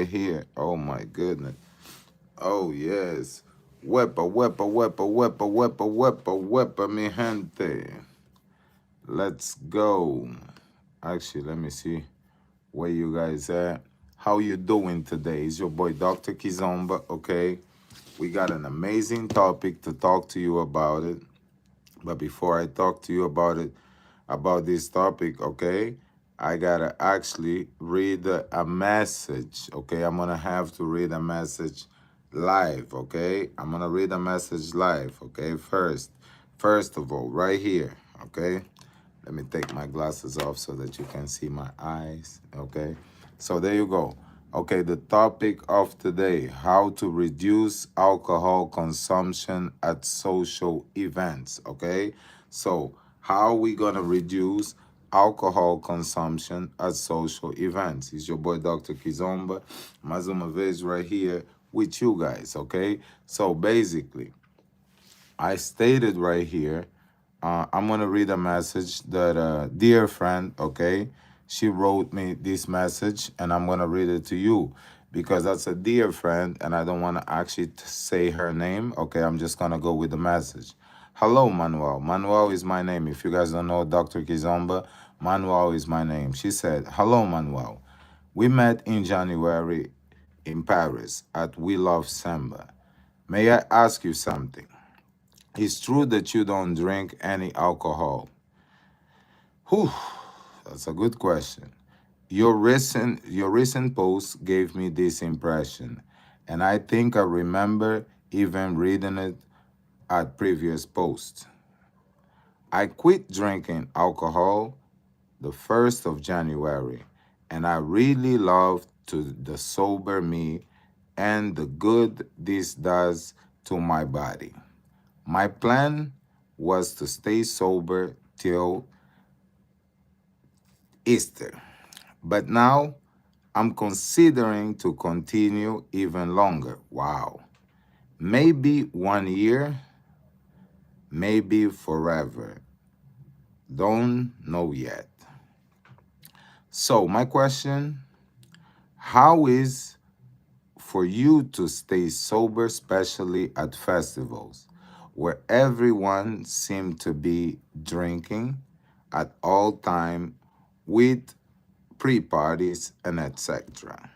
here. Oh my goodness. Oh yes. Wepa, mi gente. Let's go. Actually, let me see where you guys at. How you doing today? It's your boy Dr. Kizomba, okay? We got an amazing topic to talk to you about it. But before I talk to you about this topic, okay, I gotta actually read a message, okay? I'm gonna have to read a message live, okay? I'm gonna read a message live, okay? First of all, right here, okay? Let me take my glasses off so that you can see my eyes, okay? So there you go. Okay, the topic of today, how to reduce alcohol consumption at social events, okay? So, how are we gonna reduce alcohol consumption at social events? It's your boy Dr. Kizomba, Mazuma Vez right here with you guys, okay? So basically, I stated right here, I'm gonna read a message that a dear friend, okay, she wrote me this message, and I'm gonna read it to you because that's a dear friend, and I don't want to actually say her name. Okay, I'm just gonna go with the message. Hello, Manuel. Manuel is my name. If you guys don't know Dr. Kizomba, Manuel is my name. She said, "Hello, Manuel. We met in January in Paris at We Love Samba. May I ask you something? It's true that you don't drink any alcohol." Whew, that's a good question. Your recent post gave me this impression, and I think I remember even reading it at previous posts. I quit drinking alcohol the 1st of January, and I really love to the sober me and the good this does to my body. My plan was to stay sober till Easter, but now I'm considering to continue even longer. Wow. Maybe 1 year, maybe forever. Don't know yet. So, my question, how is for you to stay sober, especially at festivals where everyone seems to be drinking at all time with pre-parties and etc.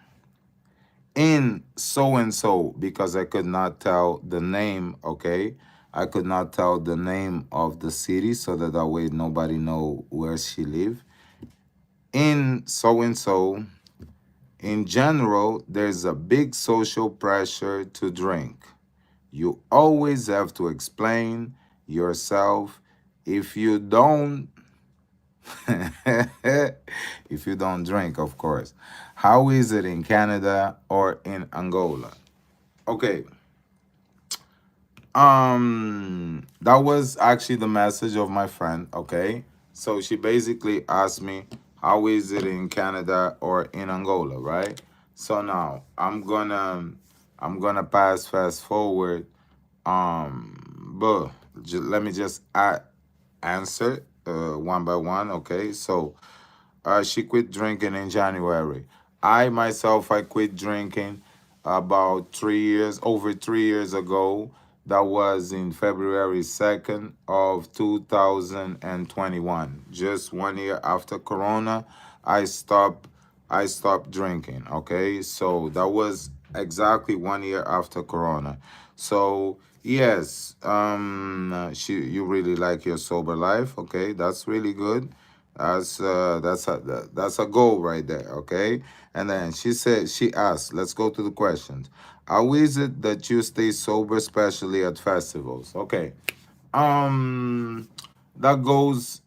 In so and so, because I could not tell the name, okay? I could not tell the name of the city so that way nobody know where she live. In so and so, in general, there's a big social pressure to drink. You always have to explain yourself. If you don't, if you don't drink, of course. How is it in Canada or in Angola? Okay. That was actually the message of my friend, okay? So she basically asked me, how is it in Canada or in Angola, right? So now I'm gonna pass fast forward. But let me just answer one by one, okay? So she quit drinking in January. I quit drinking about 3 years, over 3 years ago. That was in February 2nd of 2021. Just 1 year after Corona, I stopped. I stopped drinking. Okay, so that was exactly 1 year after Corona. So yes, you really like your sober life. Okay, that's really good. That's a goal right there, okay? And then she asked, let's go to the questions. How is it that you stay sober, especially at festivals? Okay. Um that goes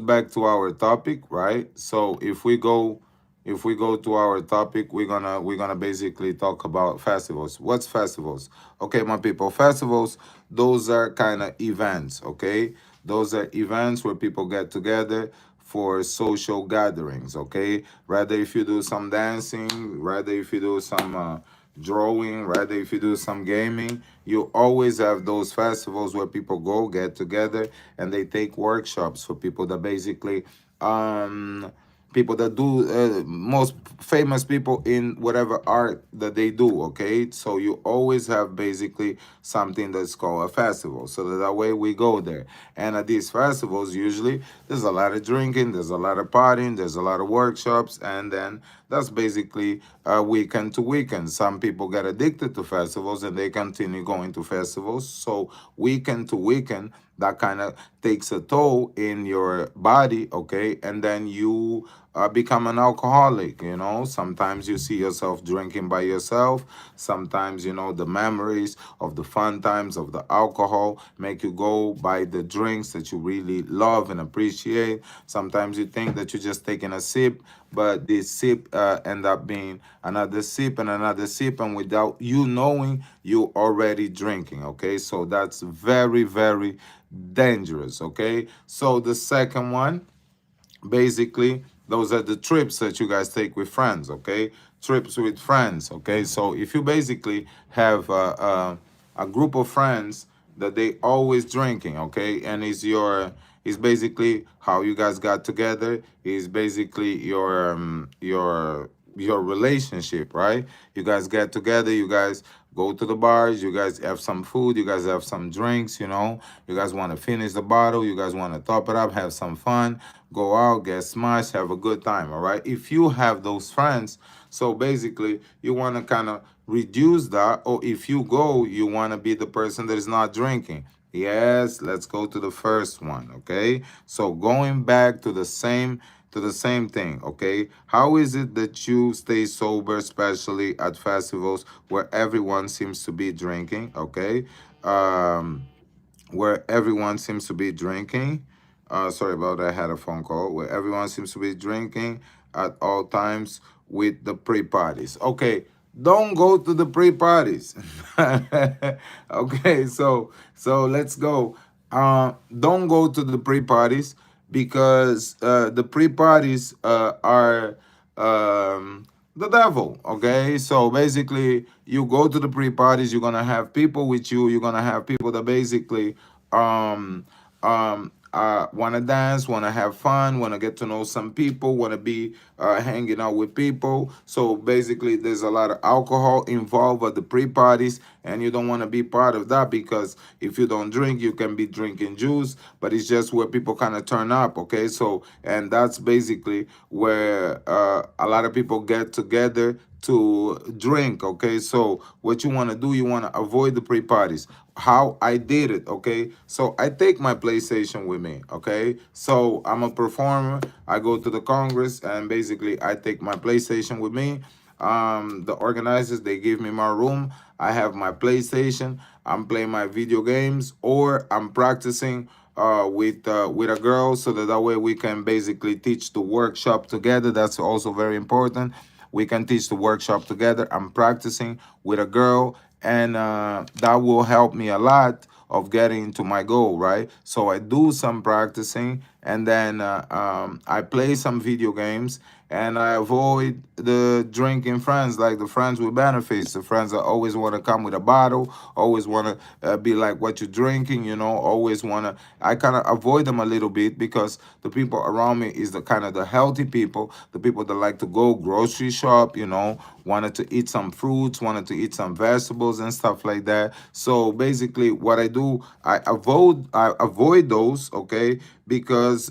back to our topic, right? So if we go to our topic, we're gonna basically talk about festivals. What's festivals? Okay, my people, festivals, those are kind of events, okay? Those are events where people get together for social gatherings, okay? Rather if you do some dancing, rather if you do some drawing, rather if you do some gaming, you always have those festivals where people go get together and they take workshops for people that basically um people that do most famous people in whatever art that they do. Okay, so you always have basically something that's called a festival, so that way we go there. And at these festivals usually there's a lot of drinking, there's a lot of partying, there's a lot of workshops, and then that's basically weekend to weekend. Some people get addicted to festivals and they continue going to festivals, so weekend to weekend that kind of takes a toll in your body. Okay, and then you become an alcoholic. You know, sometimes you see yourself drinking by yourself. Sometimes, you know, the memories of the fun times of the alcohol make you go buy the drinks that you really love and appreciate. Sometimes you think that you're just taking a sip, but this sip end up being another sip and another sip, and without you knowing, you already drinking. Okay, so that's very, very dangerous. Okay, so the second one, basically those are the trips that you guys take with friends. Okay, trips with friends. Okay, so if you basically have a group of friends that they always drinking. Okay, and is basically how you guys got together, is basically your relationship, right? You guys get together, you guys go to the bars, you guys have some food, you guys have some drinks, you know, you guys want to finish the bottle, you guys want to top it up, have some fun, go out, get smashed, have a good time. All right, if you have those friends, so basically you want to kind of reduce that, or if you go, you want to be the person that is not drinking. Yes, let's go to the first one. Okay, so going back to the same thing. Okay, how is it that you stay sober, especially at festivals where everyone seems to be drinking? Okay, um where everyone seems to be drinking. Sorry about that. I had a phone call. Where everyone seems to be drinking at all times with the pre-parties. Okay, don't go to the pre-parties. Okay, so let's go. Don't go to the pre-parties because the pre-parties are the devil. Okay, so basically you go to the pre-parties, you're gonna have people with you, you're gonna have people that basically want to dance, want to have fun, want to get to know some people, want to be hanging out with people. So basically there's a lot of alcohol involved at the pre-parties, and you don't want to be part of that, because if you don't drink, you can be drinking juice, but it's just where people kind of turn up. Okay, so and that's basically where a lot of people get together to drink. Okay, so what you want to do, you want to avoid the pre-parties. How I did it. Okay, so I take my PlayStation with me. Okay, so I'm a performer, I go to the Congress, and basically I take my PlayStation with me. The organizers, they give me my room, I have my PlayStation, I'm playing my video games, or I'm practicing with a girl, so that way we can basically teach the workshop together. That's also very important. We can teach the workshop together. I'm practicing with a girl, and that will help me a lot of getting to my goal, right? So I do some practicing, and then I play some video games, and I avoid the drinking friends, like the friends with benefits, the friends that always want to come with a bottle, always want to be like what you're drinking, you know, always want to. I kind of avoid them a little bit, because the people around me is the kind of the healthy people, the people that like to go grocery shop, you know, wanted to eat some fruits, wanted to eat some vegetables and stuff like that. So basically, what I do, I avoid those. Okay, because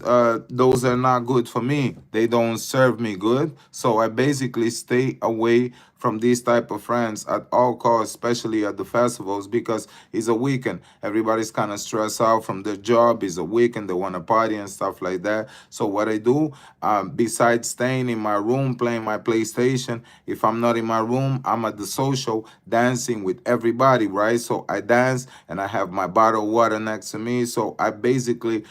those are not good for me. They don't serve me good. So I basically stay away from these type of friends at all costs, especially at the festivals, because it's a weekend. Everybody's kind of stressed out from their job. It's a weekend. They want to party and stuff like that. So what I do, besides staying in my room playing my PlayStation, if I'm not in my room, I'm at the social dancing with everybody, right? So I dance, and I have my bottle of water next to me. So I basically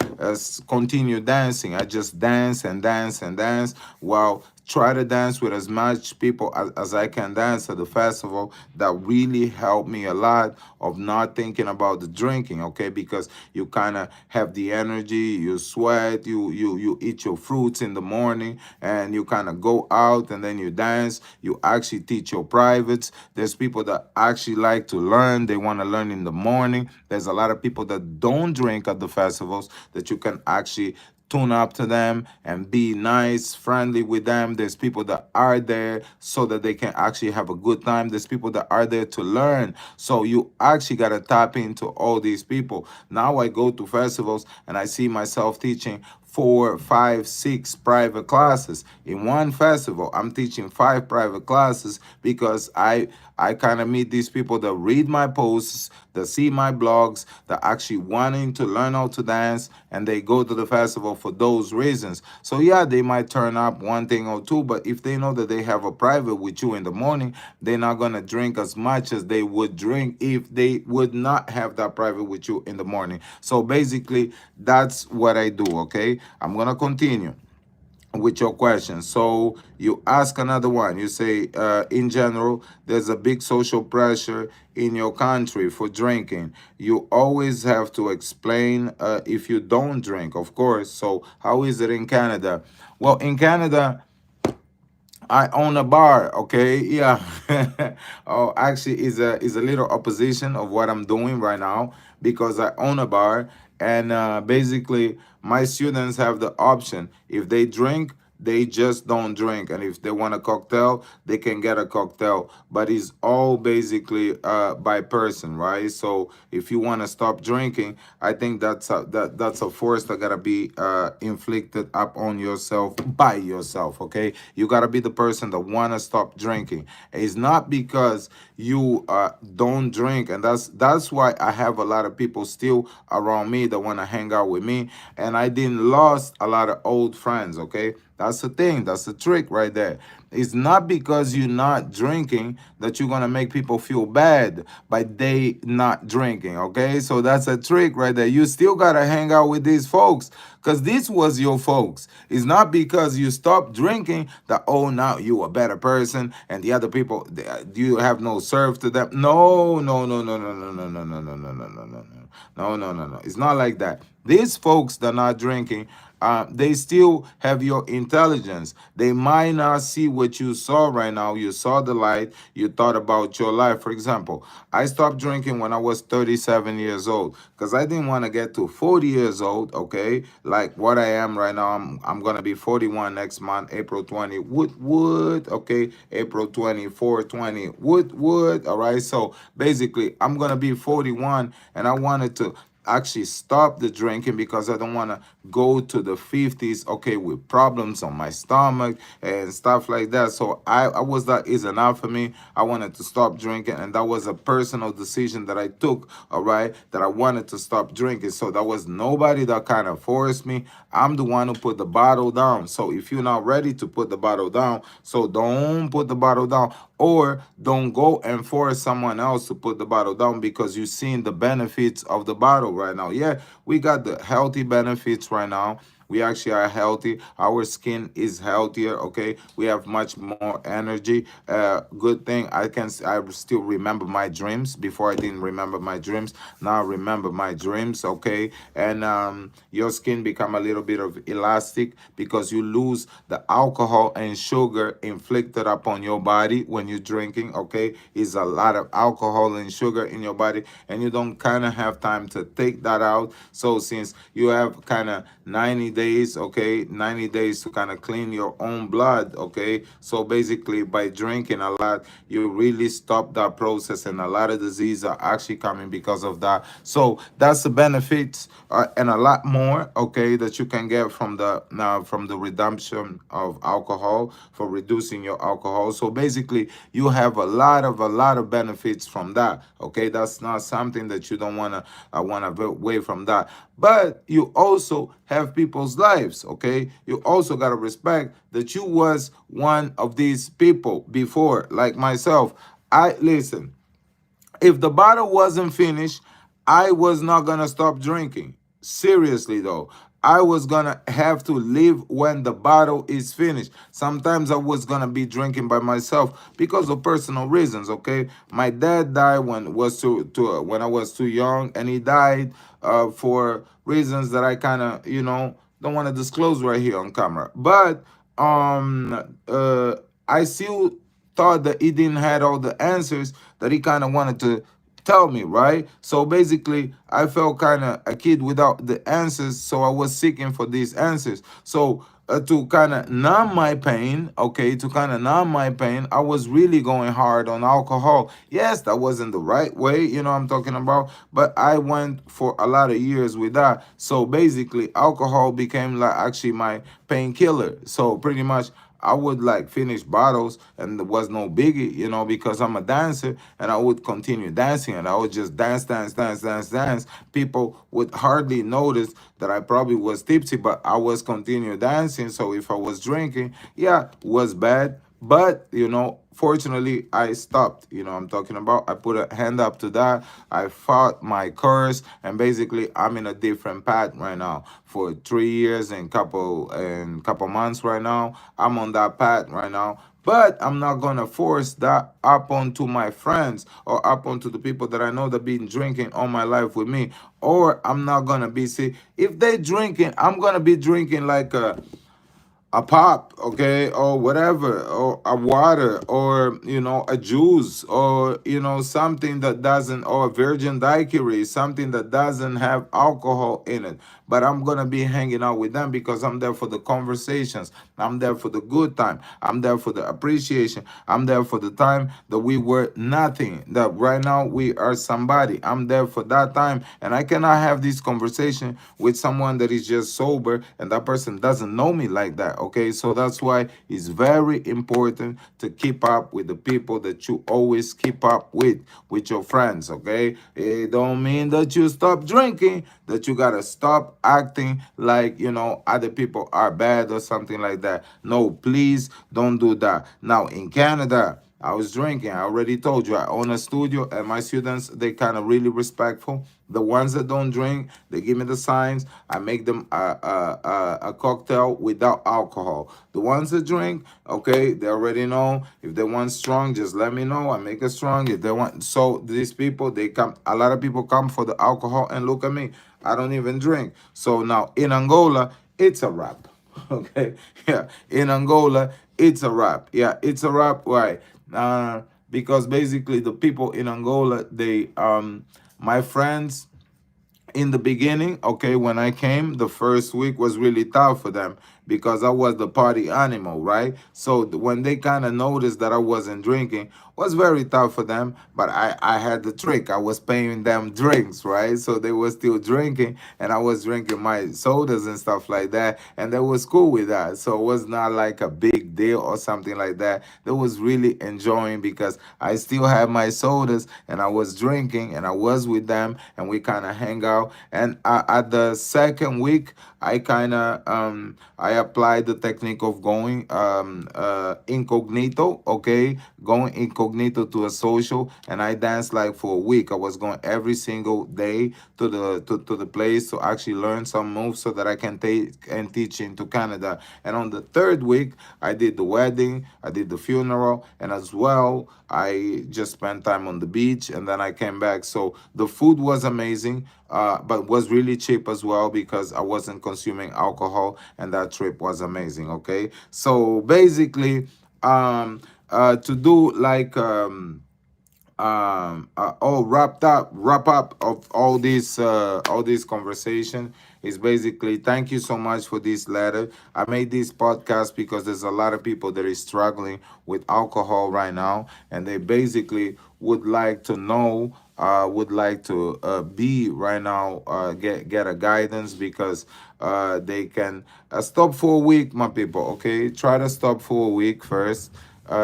continue dancing. I just dance and dance and dance while try to dance with as much people as I can dance at the festival. That really helped me a lot of not thinking about the drinking. Okay, because you kind of have the energy, you sweat, you eat your fruits in the morning, and you kind of go out and then you dance. You actually teach your privates. There's people that actually like to learn, they want to learn in the morning. There's a lot of people that don't drink at the festivals that you can actually tune up to them and be nice, friendly with them. There's people that are there so that they can actually have a good time. There's people that are there to learn. So you actually got to tap into all these people. Now I go to festivals and I see myself teaching 4, 5, 6 private classes in one festival. I'm teaching 5 private classes because I kind of meet these people that read my posts, that see my blogs, that actually wanting to learn how to dance, and they go to the festival for those reasons. So yeah, they might turn up one thing or two, but if they know that they have a private with you in the morning, they're not gonna drink as much as they would drink if they would not have that private with you in the morning. So basically, that's what I do. Okay, I'm gonna continue with your question. So you ask another one. You say, in general, there's a big social pressure in your country for drinking. You always have to explain if you don't drink, of course. So how is it in Canada? Well, in Canada, I own a bar, okay? Yeah. Oh, actually is a little opposition of what I'm doing right now because I own a bar and basically my students have the option. If they drink, they just don't drink, and if they want a cocktail, they can get a cocktail, but it's all basically by person, right? So if you want to stop drinking, I think that's a force that gotta be inflicted up on yourself by yourself. Okay, you gotta be the person that wanna stop drinking. It's not because you don't drink, and that's why I have a lot of people still around me that wanna hang out with me, and I didn't lost a lot of old friends. Okay, that's the thing. That's the trick right there. It's not because you're not drinking that you're gonna make people feel bad by they not drinking. Okay, so that's a trick right there. You still gotta hang out with these folks because this was your folks. It's not because you stopped drinking that oh now you a better person and the other people you have no serve to them. No, no, no, no, no, no, no, no, no, no, no, no, no, no, no, no, no, no, no. It's not like that. These folks that are not drinking, they still have your intelligence. They might not see what you saw right now. You saw the light. You thought about your life. For example, I stopped drinking when I was 37 years old because I didn't want to get to 40 years old. Okay, like what I am right now. I'm gonna be 41 next month, April 20. Wood. Okay, April 24, 20. Wood. All right. So basically, I'm gonna be 41, and I wanted to actually stop the drinking because I don't want to go to the 50s, okay, with problems on my stomach and stuff like that. So I was that is enough for me. I wanted to stop drinking, and that was a personal decision that I took, all right, that I wanted to stop drinking. So that was nobody that kind of forced me. I'm the one who put the bottle down. So if you're not ready to put the bottle down, so don't put the bottle down, or don't go and force someone else to put the bottle down because you've seen the benefits of the bottle right now. Yeah, we got the healthy benefits right now. We actually are healthy. Our skin is healthier. Okay, we have much more energy. Good thing I still remember my dreams. Before I didn't remember my dreams. Now I remember my dreams. Okay, and your skin become a little bit of elastic because you lose the alcohol and sugar inflicted upon your body when you're drinking. Okay, is a lot of alcohol and sugar in your body, and you don't kind of have time to take that out. So since you have kind of 90 days, okay, 90 days to kind of clean your own blood, okay, so basically by drinking a lot you really stop that process, and a lot of diseases are actually coming because of that. So that's the benefits, and a lot more, okay, that you can get from the redemption of alcohol, for reducing your alcohol. So basically you have a lot of benefits from that. Okay, that's not something that you don't want to away from that. But you also have people's lives. Okay, you also got to respect that you was one of these people before, like myself. I listen, if the bottle wasn't finished, I was not gonna stop drinking. Seriously though. I was gonna have to leave when the bottle is finished. Sometimes I was gonna be drinking by myself because of personal reasons. Okay, my dad died when I was too young, and he died for reasons that I kind of don't want to disclose right here on camera. But I still thought that he didn't had all the answers, that he kind of wanted Tell me, right? So basically, I felt kind of a kid without the answers, so I was seeking for these answers. So to kind of numb my pain, okay, to kind of numb my pain, I was really going hard on alcohol. Yes, that wasn't the right way, you know what I'm talking about, but I went for a lot of years with that. So basically, alcohol became like actually my painkiller. So pretty much I would like finish bottles and there was no biggie, you know, because I'm a dancer and I would continue dancing and I would just dance, dance, dance, dance, dance. People would hardly notice that I probably was tipsy, but I was continue dancing. So if I was drinking, yeah, was bad. But you know, fortunately, I stopped. You know, I'm talking about. I put a hand up to that. I fought my curse, and basically, I'm in a different path right now. For 3 years and couple months right now, I'm on that path right now. But I'm not gonna force that up onto my friends or up onto the people that I know that been drinking all my life with me. Or I'm not gonna be see if they drinking, I'm gonna be drinking like a pop, okay, or whatever, or a water, or you know, a juice, or you know, something that doesn't, or a virgin daiquiri, something that doesn't have alcohol in it. But I'm gonna be hanging out with them because I'm there for the conversations. I'm there for the good time. I'm there for the appreciation. I'm there for the time that we were nothing. That right now we are somebody. I'm there for that time, and I cannot have this conversation with someone that is just sober and that person doesn't know me like that. Okay, so that's why it's very important to keep up with the people that you always keep up with your friends. Okay, it don't mean that you stop drinking, that you gotta stop acting like you know other people are bad or something like that. No, please don't do that. Now in Canada, I was drinking. I already told you I own a studio, and my students they kind of really respectful. The ones that don't drink, they give me the signs. I make them a cocktail without alcohol. The ones that drink, okay, they already know. If they want strong, just let me know. I make it strong. If they want, so these people, they come. A lot of people come for the alcohol, and look at me. I don't even drink. So now in Angola, it's a wrap. Okay, yeah. In Angola, it's a wrap. Yeah, it's a wrap. Why? Because basically the people in Angola, they my friends in the beginning, okay, when I came, the first week was really tough for them because I was the party animal, right? So when they kind of noticed that I wasn't drinking, was very tough for them. But I had the trick. I was paying them drinks, right? So they were still drinking, and I was drinking my sodas and stuff like that, and they was cool with that. So it was not like a big deal or something like that. They was really enjoying because I still had my sodas and I was drinking and I was with them and we kind of hang out. And at the second week, I kind of I applied the technique of going incognito, okay, going incognito to a social, and I danced like for a week. I was going every single day to the place to actually learn some moves so that I can take and teach into Canada. And on the third week, I did the wedding, I did the funeral, and as well, I just spent time on the beach, and then I came back. So the food was amazing, but was really cheap as well because I wasn't consuming alcohol, and that trip was amazing. Okay, so basically, to do like all wrap up of all this conversation is basically thank you so much for this letter. I made this podcast because there's a lot of people that is struggling with alcohol right now, and they basically would like to know, would like to be right now, get a guidance because they can stop for a week, my people. Okay, try to stop for a week first,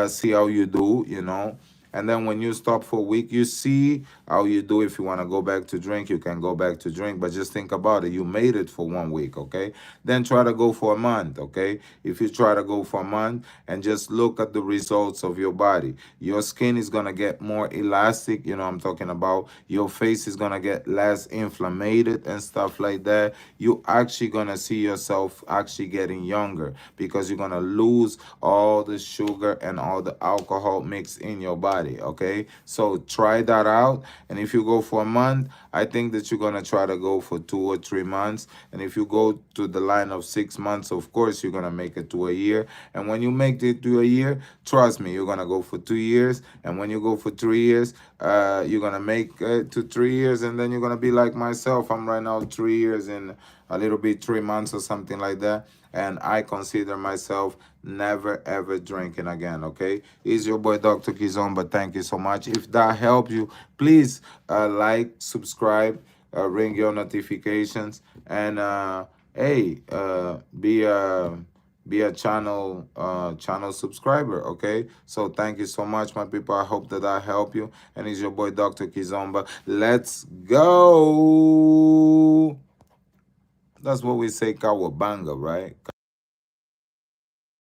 see how you do, you know, and then when you stop for a week, you see how you do. If you want to go back to drink, you can go back to drink. But just think about it. You made it for 1 week, okay? Then try to go for a month, okay? If you try to go for a month and just look at the results of your body, your skin is going to get more elastic. You know, I'm talking about your face is going to get less inflamed and stuff like that. You actually going to see yourself actually getting younger because you're going to lose all the sugar and all the alcohol mixed in your body. body, okay? So try that out. And if you go for a month, I think that you're gonna try to go for 2 or 3 months. And if you go to the line of 6 months, of course you're gonna make it to a year. And when you make it to a year, trust me, you're gonna go for 2 years. And when you go for 3 years, you're gonna make it to 3 years, and then you're gonna be like myself. I'm right now 3 years in a little bit, 3 months or something like that. And I consider myself never ever drinking again. Okay, is your boy Dr. Kizomba. Thank you so much. If that helped you, please like, subscribe, ring your notifications, and hey, be a channel subscriber. Okay, so thank you so much, my people. I hope that I help you. And it's your boy Dr. Kizomba. Let's go. That's what we say, cowabunga, right?